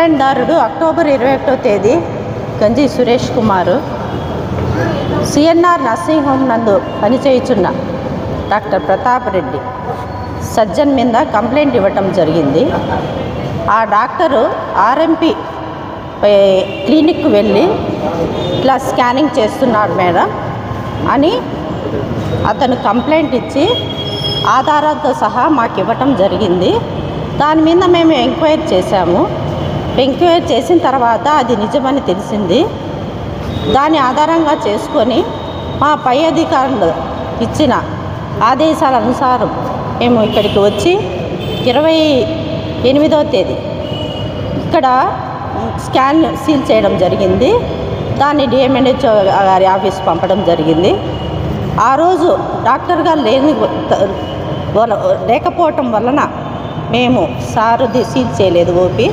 కంప్లైంట్దారుడు October 21వ తేదీ గంజి Suresh Kumar CNR nursing home నందు పనిచేయుచున్న డాక్టర్ ప్రతాప్ రెడ్డి సర్జన్ మీద కంప్లైంట్ ఇవ్వటం జరిగింది. ఆ డాక్టరు ఆర్ఎంపీ క్లినిక్కి వెళ్ళి ఇట్లా స్కానింగ్ చేస్తున్నాడు మేడం అని అతను కంప్లైంట్ ఇచ్చి ఆధారాలతో సహా మాకు ఇవ్వటం జరిగింది. దాని మీద మేము ఎంక్వైరీ చేశాము. ఎంక్వైరీ చేసిన తర్వాత అది నిజమని తెలిసింది. దాని ఆధారంగా చేసుకొని మా పై అధికారులు ఇచ్చిన ఆదేశాల అనుసారం మేము ఇక్కడికి వచ్చి 28వ తేదీ ఇక్కడ స్కాన్ సీల్ చేయడం జరిగింది. దాన్ని డిఎంఎన్హెచ్ఓ గారి ఆఫీస్ పంపడం జరిగింది. ఆ రోజు డాక్టర్ గారు లేకపోవటం వలన మేము సారుది సీల్ చేయలేదు ఓపీ.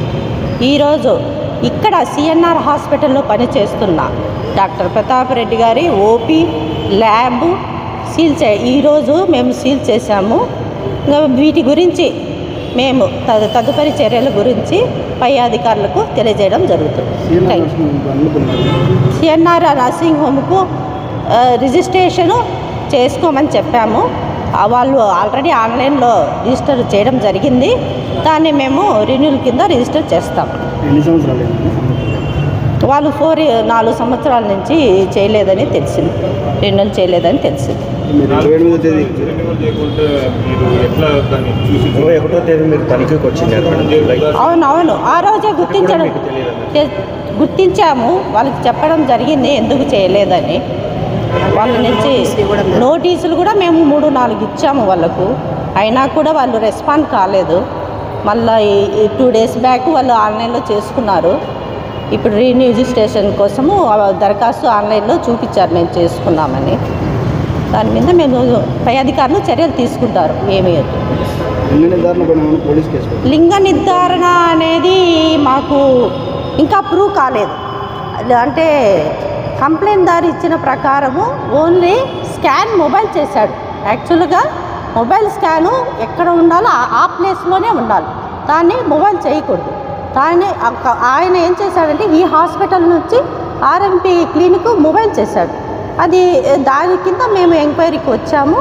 ఈరోజు ఇక్కడ సిఎన్ఆర్ హాస్పిటల్లో పనిచేస్తున్న డాక్టర్ ప్రతాప్ రెడ్డి గారి ఓపీ ల్యాబ్ ఈరోజు మేము సీల్ చేశాము. వీటి గురించి మేము తదుపరి చర్యల గురించి పై అధికారులకు తెలియజేయడం జరుగుతుంది. సిఎన్ఆర్ నర్సింగ్ హోమ్కు రిజిస్ట్రేషను చేసుకోమని చెప్పాము. వాళ్ళు ఆల్రెడీ ఆన్లైన్లో రిజిస్టర్ చేయడం జరిగింది. దాన్ని మేము రెన్యూల్ కింద రిజిస్టర్ చేస్తాం. వాళ్ళు 4 సంవత్సరాల నుంచి చేయలేదని తెలిసింది, రెన్యూల్ చేయలేదని తెలిసింది. అవును ఆ రోజే గుర్తించాము. వాళ్ళకి చెప్పడం జరిగింది ఎందుకు చేయలేదని. వాళ్ళ నుంచి నోటీసులు కూడా మేము 3-4 ఇచ్చాము వాళ్ళకు. అయినా కూడా వాళ్ళు రెస్పాండ్ కాలేదు. మళ్ళీ 2 డేస్ బ్యాక్ వాళ్ళు ఆన్లైన్లో చేసుకున్నారు. ఇప్పుడు రిజిస్ట్రేషన్ కోసము దరఖాస్తు ఆన్లైన్లో చూపించారు మేము చేసుకున్నామని. దాని మీద మేము పై అధికారులు చర్యలు తీసుకుంటారు. లింగ నిర్ధారణ అనేది మాకు ఇంకా ప్రూవ్ కాలేదు. అంటే కంప్లైంట్ దారి ఇచ్చిన ప్రకారము ఓన్లీ స్కాన్ మొబైల్ చేశాడు. యాక్చువల్గా మొబైల్ స్కాను ఎక్కడ ఉండాలో ఆ ప్లేస్లోనే ఉండాలి, దాన్ని మొబైల్ చేయకూడదు. దాన్ని ఆయన ఏం చేశాడంటే ఈ హాస్పిటల్ నుంచి ఆర్ఎంపీ క్లినిక్ మొబైల్ చేశాడు. దాని కింద మేము ఎంక్వైరీకి వచ్చాము.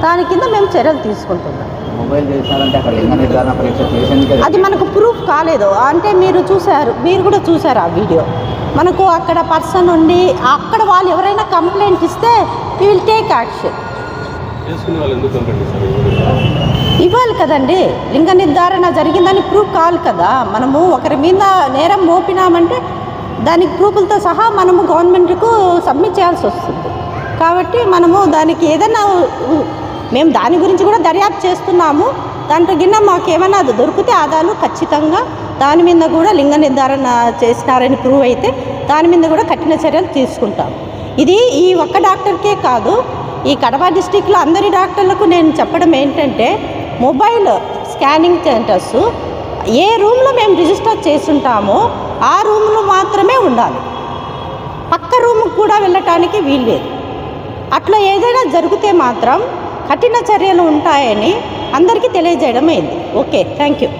దాని కింద మేము చర్యలు తీసుకుంటున్నాం. అది మనకు ప్రూఫ్ కాలేదు. అంటే మీరు కూడా చూశారు ఆ వీడియో. మనకు అక్కడ పర్సన్ ఉండి అక్కడ వాళ్ళు ఎవరైనా కంప్లైంట్ ఇస్తే వీ విల్ టేక్ యాక్షన్. ఇవ్వాలి కదండి. లింగ నిర్ధారణ జరిగిందని ప్రూఫ్ కావాలి కదా. మనము ఒకరి మీద నేరం మోపినామంటే దానికి ప్రూఫ్లతో సహా మనము గవర్నమెంట్కు సబ్మిట్ చేయాల్సి వస్తుంది. కాబట్టి మనము దానికి ఏదైనా మేము దాని గురించి కూడా దర్యాప్తు చేస్తున్నాము. దాంట్లో గిన్న మాకు ఏమైనా దొరికితే ఆధారాలు ఖచ్చితంగా దాని మీద కూడా లింగ నిర్ధారణ చేసినారని ప్రూవ్ అయితే దాని మీద కూడా కఠిన చర్యలు తీసుకుంటాం. ఇది ఈ ఒక్క డాక్టర్కే కాదు, ఈ కడప డిస్టిక్లో అందరి డాక్టర్లకు నేను చెప్పడం ఏంటంటే మొబైల్ స్కానింగ్ సెంటర్స్ ఏ రూమ్లో మేము రిజిస్టర్ చేసుంటామో ఆ రూమ్లో మాత్రమే ఉండాలి. పక్క రూమ్కి కూడా వెళ్ళటానికి వీల్లేదు. అట్లా ఏదైనా జరిగితే మాత్రం కఠిన చర్యలు ఉంటాయని అందరికీ తెలియజేయడం అయింది. Okay, thank you.